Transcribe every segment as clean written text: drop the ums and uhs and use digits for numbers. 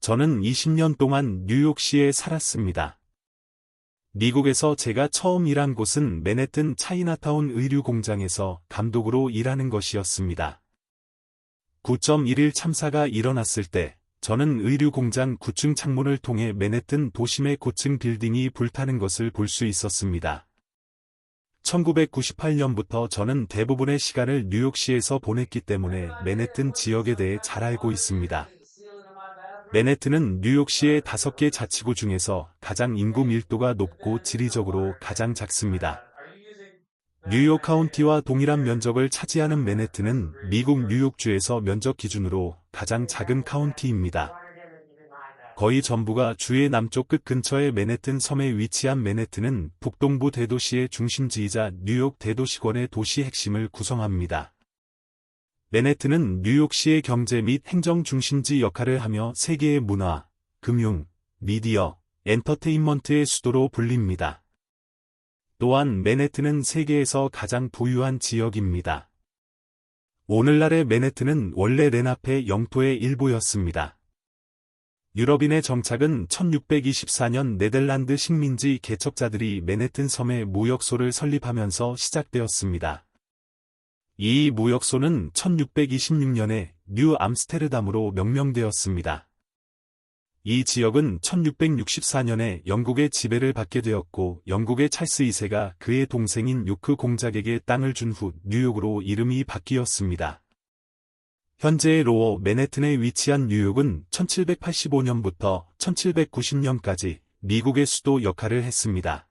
저는 20년 동안 뉴욕시에 살았습니다. 미국에서 제가 처음 일한 곳은 맨해튼 차이나타운 의류 공장에서 감독으로 일하는 것이었습니다. 9.11 참사가 일어났을 때 저는 의류 공장 9층 창문을 통해 맨해튼 도심의 고층 빌딩이 불타는 것을 볼 수 있었습니다. 1998년부터 저는 대부분의 시간을 뉴욕시에서 보냈기 때문에 맨해튼 지역에 대해 잘 알고 있습니다. 맨해튼은 뉴욕시의 5개 자치구 중에서 가장 인구 밀도가 높고 지리적으로 가장 작습니다. 뉴욕 카운티와 동일한 면적을 차지하는 맨해튼은 미국 뉴욕주에서 면적 기준으로 가장 작은 카운티입니다. 거의 전부가 주의 남쪽 끝 근처의 맨해튼 섬에 위치한 맨해튼은 북동부 대도시의 중심지이자 뉴욕 대도시권의 도시 핵심을 구성합니다. 맨해튼은 뉴욕시의 경제 및 행정 중심지 역할을 하며 세계의 문화, 금융, 미디어, 엔터테인먼트의 수도로 불립니다. 또한 맨해튼은 세계에서 가장 부유한 지역입니다. 오늘날의 맨해튼은 원래 레나페 영토의 일부였습니다. 유럽인의 정착은 1624년 네덜란드 식민지 개척자들이 맨해튼 섬에 무역소를 설립하면서 시작되었습니다. 이 무역소는 1626년에 뉴 암스테르담으로 명명되었습니다. 이 지역은 1664년에 영국의 지배를 받게 되었고 영국의 찰스 2세가 그의 동생인 요크 공작에게 땅을 준 후 뉴욕으로 이름이 바뀌었습니다. 현재의 로어 맨해튼에 위치한 뉴욕은 1785년부터 1790년까지 미국의 수도 역할을 했습니다.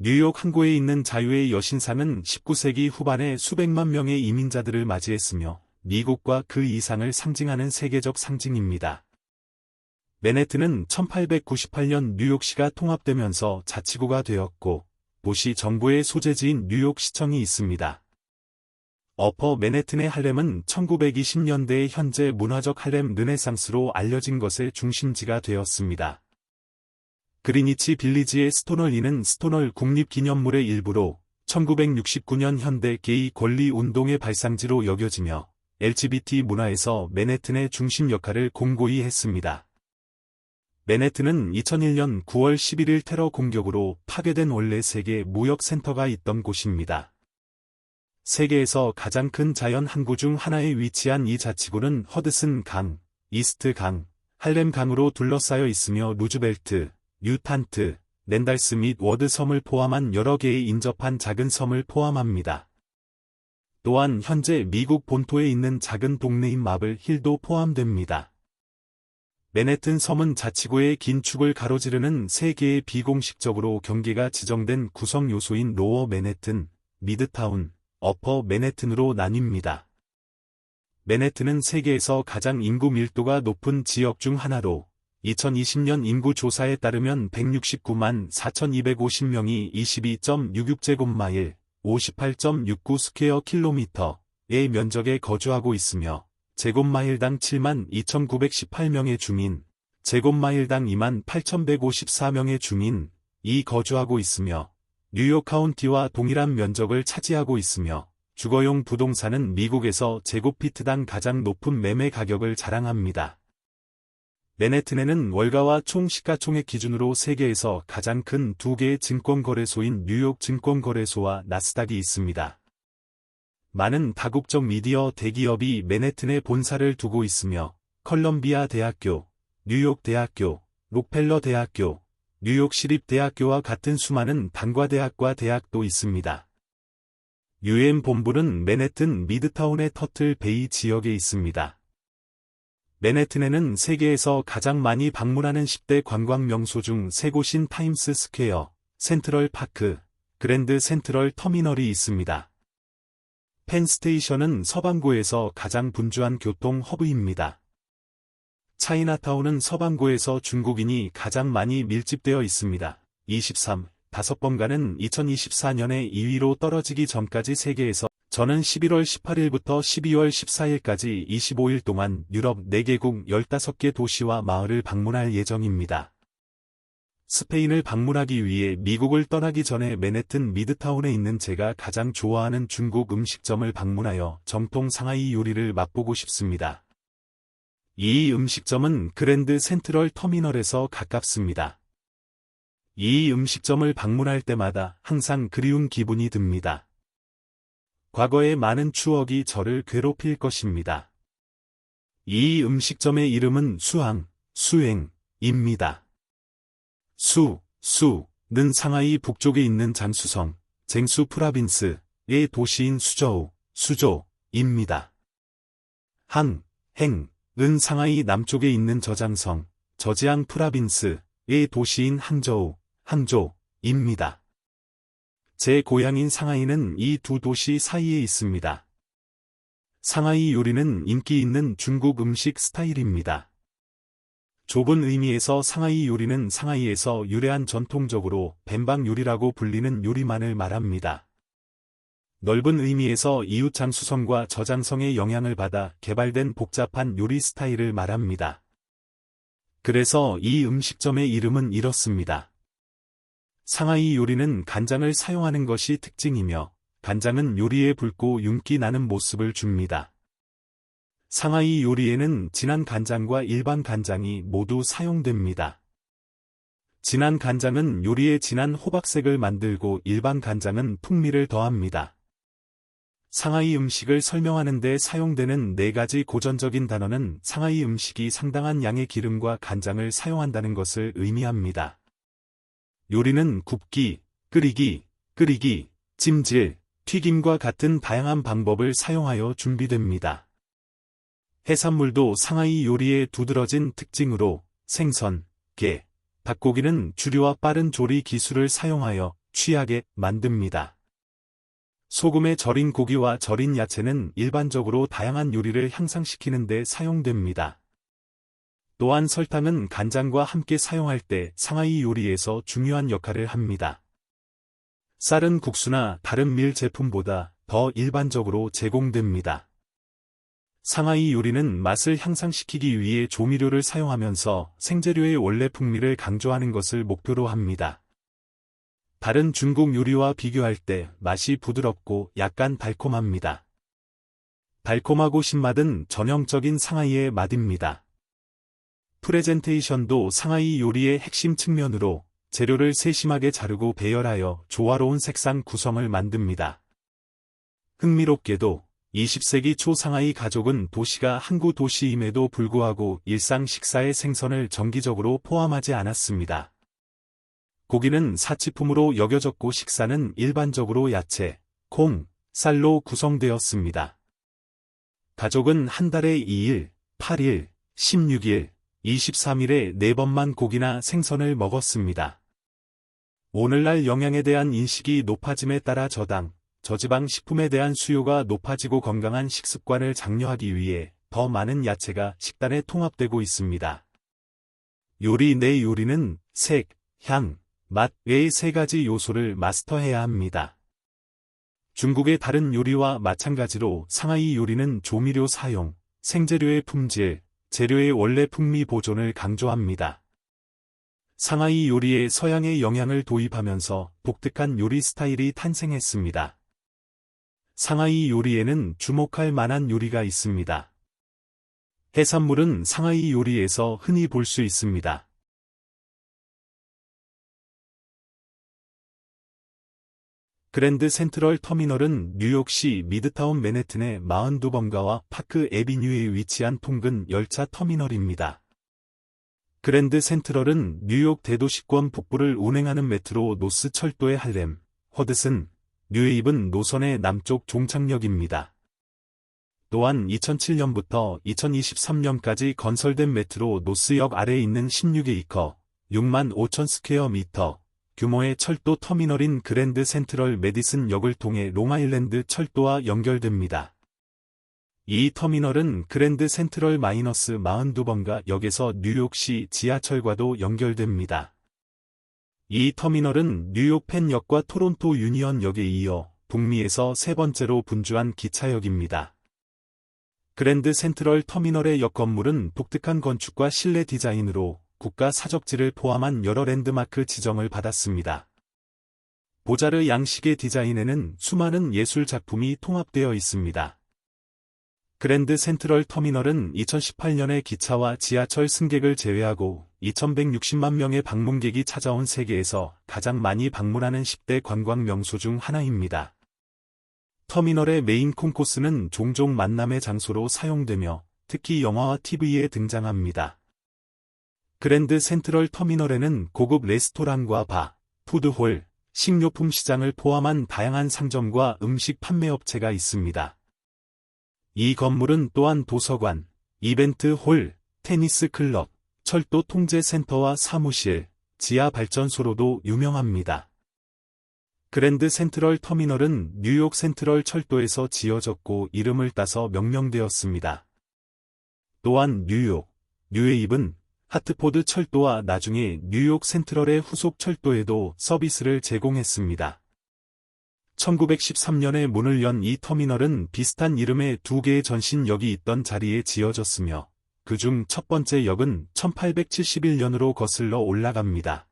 뉴욕 항구에 있는 자유의 여신상은 19세기 후반에 수백만 명의 이민자들을 맞이했으며 미국과 그 이상을 상징하는 세계적 상징입니다. 맨해튼은 1898년 뉴욕시가 통합되면서 자치구가 되었고 도시 정부의 소재지인 뉴욕시청이 있습니다. 어퍼 맨해튼의 할렘은 1920년대의 현재 문화적 할렘 르네상스로 알려진 것의 중심지가 되었습니다. 그리니치 빌리지의 스토널리는 스토널 국립기념물의 일부로 1969년 현대 게이 권리 운동의 발상지로 여겨지며 LGBT 문화에서 맨해튼의 중심 역할을 공고히 했습니다. 맨해튼은 2001년 9월 11일 테러 공격으로 파괴된 원래 세계 무역센터가 있던 곳입니다. 세계에서 가장 큰 자연 항구 중 하나에 위치한 이 자치구는 허드슨 강, 이스트 강, 할렘 강으로 둘러싸여 있으며 루즈벨트, 뉴탄트, 랜달스 및 워드 섬을 포함한 여러 개의 인접한 작은 섬을 포함합니다. 또한 현재 미국 본토에 있는 작은 동네인 마블 힐도 포함됩니다. 맨해튼 섬은 자치구의 긴 축을 가로지르는 3개의 비공식적으로 경계가 지정된 구성 요소인 로어 맨해튼, 미드타운, 어퍼 맨해튼으로 나뉩니다. 맨해튼은 세계에서 가장 인구 밀도가 높은 지역 중 하나로 2020년 인구 조사에 따르면 169만 4,250명이 22.66제곱마일, 58.69 스퀘어 킬로미터의 면적에 거주하고 있으며 제곱마일당 7만 2,918명의 주민, 제곱마일당 2만 8,154명의 주민이 거주하고 있으며 뉴욕 카운티와 동일한 면적을 차지하고 있으며 주거용 부동산은 미국에서 제곱피트당 가장 높은 매매 가격을 자랑합니다. 맨해튼에는 월가와 총 시가총액 기준으로 세계에서 가장 큰 2개의 증권거래소인 뉴욕 증권거래소와 나스닥이 있습니다. 많은 다국적 미디어 대기업이 맨해튼에 본사를 두고 있으며 컬럼비아 대학교, 뉴욕 대학교, 록펠러 대학교, 뉴욕 시립대학교와 같은 수많은 단과대학과 대학도 있습니다. UN 본부는 맨해튼 미드타운의 터틀 베이 지역에 있습니다. 맨해튼에는 세계에서 가장 많이 방문하는 10대 관광 명소 중 3곳인 타임스 스퀘어, 센트럴 파크, 그랜드 센트럴 터미널이 있습니다. 펜스테이션은 서반구에서 가장 분주한 교통 허브입니다. 차이나타운은 서반구에서 중국인이 가장 많이 밀집되어 있습니다. 5번가는 2024년에 2위로 떨어지기 전까지 세계에서 저는 11월 18일부터 12월 14일까지 25일 동안 유럽 4개국 15개 도시와 마을을 방문할 예정입니다. 스페인을 방문하기 위해 미국을 떠나기 전에 맨해튼 미드타운에 있는 제가 가장 좋아하는 중국 음식점을 방문하여 정통 상하이 요리를 맛보고 싶습니다. 이 음식점은 그랜드 센트럴 터미널에서 가깝습니다. 이 음식점을 방문할 때마다 항상 그리운 기분이 듭니다. 과거의 많은 추억이 저를 괴롭힐 것입니다. 이 음식점의 이름은 수행입니다. 수는 상하이 북쪽에 있는 잠수성, 쟁수 프라빈스의 도시인 수조입니다. 행은 상하이 남쪽에 있는 저장성, 저지앙 프라빈스의 도시인 항저우입니다. 제 고향인 상하이는 이 두 도시 사이에 있습니다. 상하이 요리는 인기 있는 중국 음식 스타일입니다. 좁은 의미에서 상하이 요리는 상하이에서 유래한 전통적으로 벤방 요리라고 불리는 요리만을 말합니다. 넓은 의미에서 이웃 장수성과 저장성의 영향을 받아 개발된 복잡한 요리 스타일을 말합니다. 그래서 이 음식점의 이름은 이렇습니다. 상하이 요리는 간장을 사용하는 것이 특징이며 간장은 요리에 붉고 윤기 나는 모습을 줍니다. 상하이 요리에는 진한 간장과 일반 간장이 모두 사용됩니다. 진한 간장은 요리에 진한 호박색을 만들고 일반 간장은 풍미를 더합니다. 상하이 음식을 설명하는 데 사용되는 4가지 고전적인 단어는 상하이 음식이 상당한 양의 기름과 간장을 사용한다는 것을 의미합니다. 요리는 굽기, 끓이기, 찜질, 튀김과 같은 다양한 방법을 사용하여 준비됩니다. 해산물도 상하이 요리의 두드러진 특징으로 생선, 게, 닭고기는 주류와 빠른 조리 기술을 사용하여 취하게 만듭니다. 소금에 절인 고기와 절인 야채는 일반적으로 다양한 요리를 향상시키는 데 사용됩니다. 또한 설탕은 간장과 함께 사용할 때 상하이 요리에서 중요한 역할을 합니다. 쌀은 국수나 다른 밀 제품보다 더 일반적으로 제공됩니다. 상하이 요리는 맛을 향상시키기 위해 조미료를 사용하면서 생재료의 원래 풍미를 강조하는 것을 목표로 합니다. 다른 중국 요리와 비교할 때 맛이 부드럽고 약간 달콤합니다. 달콤하고 신맛은 전형적인 상하이의 맛입니다. 프레젠테이션도 상하이 요리의 핵심 측면으로 재료를 세심하게 자르고 배열하여 조화로운 색상 구성을 만듭니다. 흥미롭게도 20세기 초 상하이 가족은 도시가 항구 도시임에도 불구하고 일상 식사에 생선을 정기적으로 포함하지 않았습니다. 고기는 사치품으로 여겨졌고 식사는 일반적으로 야채, 콩, 쌀로 구성되었습니다. 가족은 한 달에 2일, 8일, 16일, 23일에 4번만 고기나 생선을 먹었습니다. 오늘날 영양에 대한 인식이 높아짐에 따라 저지방 식품에 대한 수요가 높아지고 건강한 식습관을 장려하기 위해 더 많은 야채가 식단에 통합되고 있습니다. 요리 내 요리는 색, 향, 맛 외의 3가지 요소를 마스터해야 합니다. 중국의 다른 요리와 마찬가지로 상하이 요리는 조미료 사용, 생재료의 품질, 재료의 원래 풍미 보존을 강조합니다. 상하이 요리에 서양의 영향을 도입하면서 독특한 요리 스타일이 탄생했습니다. 상하이 요리에는 주목할 만한 요리가 있습니다. 해산물은 상하이 요리에서 흔히 볼 수 있습니다. 그랜드 센트럴 터미널은 뉴욕시 미드타운 맨해튼의 42번가와 파크 애비뉴에 위치한 통근 열차 터미널입니다. 그랜드 센트럴은 뉴욕 대도시권 북부를 운행하는 메트로 노스 철도의 할렘, 허드슨, 뉴헤이븐 노선의 남쪽 종착역입니다. 또한 2007년부터 2023년까지 건설된 메트로 노스역 아래에 있는 16에이커, 6만 5천 스퀘어 미터, 규모의 철도 터미널인 그랜드 센트럴 메디슨 역을 통해 롱아일랜드 철도와 연결됩니다. 이 터미널은 그랜드 센트럴 마이너스 42번가 역에서 뉴욕시 지하철과도 연결됩니다. 이 터미널은 뉴욕 펜역과 토론토 유니언 역에 이어 북미에서 3번째로 분주한 기차역입니다. 그랜드 센트럴 터미널의 역 건물은 독특한 건축과 실내 디자인으로 국가 사적지를 포함한 여러 랜드마크 지정을 받았습니다. 보자르 양식의 디자인에는 수많은 예술 작품이 통합되어 있습니다. 그랜드 센트럴 터미널은 2018년에 기차와 지하철 승객을 제외하고 2160만 명의 방문객이 찾아온 세계에서 가장 많이 방문하는 10대 관광 명소 중 하나입니다. 터미널의 메인 콘코스는 종종 만남의 장소로 사용되며 특히 영화와 TV에 등장합니다. 그랜드 센트럴 터미널에는 고급 레스토랑과 바, 푸드홀, 식료품 시장을 포함한 다양한 상점과 음식 판매업체가 있습니다. 이 건물은 또한 도서관, 이벤트 홀, 테니스 클럽, 철도 통제 센터와 사무실, 지하 발전소로도 유명합니다. 그랜드 센트럴 터미널은 뉴욕 센트럴 철도에서 지어졌고 이름을 따서 명명되었습니다. 또한 뉴욕, 뉴웨이븐, 하트포드 철도와 나중에 뉴욕 센트럴의 후속 철도에도 서비스를 제공했습니다. 1913년에 문을 연 이 터미널은 비슷한 이름의 두 개의 전신역이 있던 자리에 지어졌으며 그중 첫 번째 역은 1871년으로 거슬러 올라갑니다.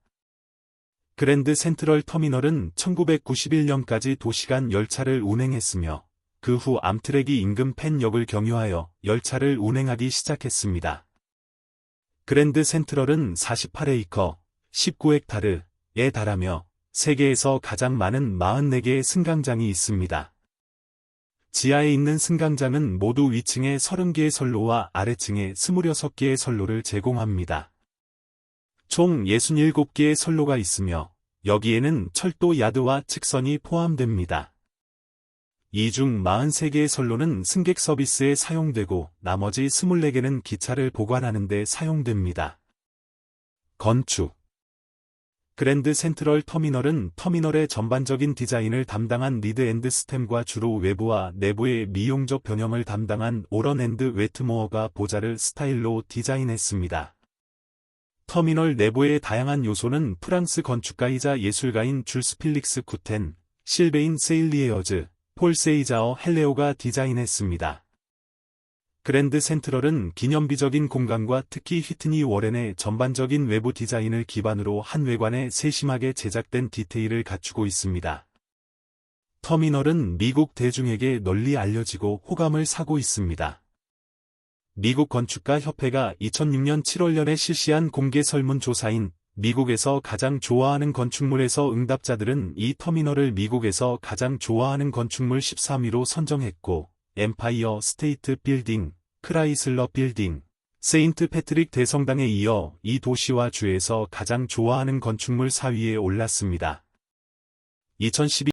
그랜드 센트럴 터미널은 1991년까지 도시간 열차를 운행했으며 그 후 암트랙이 인근 펜역을 경유하여 열차를 운행하기 시작했습니다. 그랜드 센트럴은 48에이커, 19헥타르에 달하며 세계에서 가장 많은 44개의 승강장이 있습니다. 지하에 있는 승강장은 모두 위층에 30개의 선로와 아래층에 26개의 선로를 제공합니다. 총 67개의 선로가 있으며 여기에는 철도 야드와 측선이 포함됩니다. 이 중 43개의 선로는 승객 서비스에 사용되고 나머지 24개는 기차를 보관하는 데 사용됩니다. 건축 그랜드 센트럴 터미널은 터미널의 전반적인 디자인을 담당한 리드 앤드 스템과 주로 외부와 내부의 미용적 변형을 담당한 오런 앤드 웨트모어가 보자르 스타일로 디자인했습니다. 터미널 내부의 다양한 요소는 프랑스 건축가이자 예술가인 줄스 필릭스 쿠텐, 실베인 세일리에어즈, 폴 세이자어 헬레오가 디자인했습니다. 그랜드 센트럴은 기념비적인 공간과 특히 휘트니 워렌의 전반적인 외부 디자인을 기반으로 한 외관에 세심하게 제작된 디테일을 갖추고 있습니다. 터미널은 미국 대중에게 널리 알려지고 호감을 사고 있습니다. 미국 건축가 협회가 2006년 7월년에 실시한 공개 설문조사인 미국에서 가장 좋아하는 건축물에서 응답자들은 이 터미널을 미국에서 가장 좋아하는 건축물 13위로 선정했고 엠파이어 스테이트 빌딩, 크라이슬러 빌딩, 세인트 패트릭 대성당에 이어 이 도시와 주에서 가장 좋아하는 건축물 4위에 올랐습니다. 2012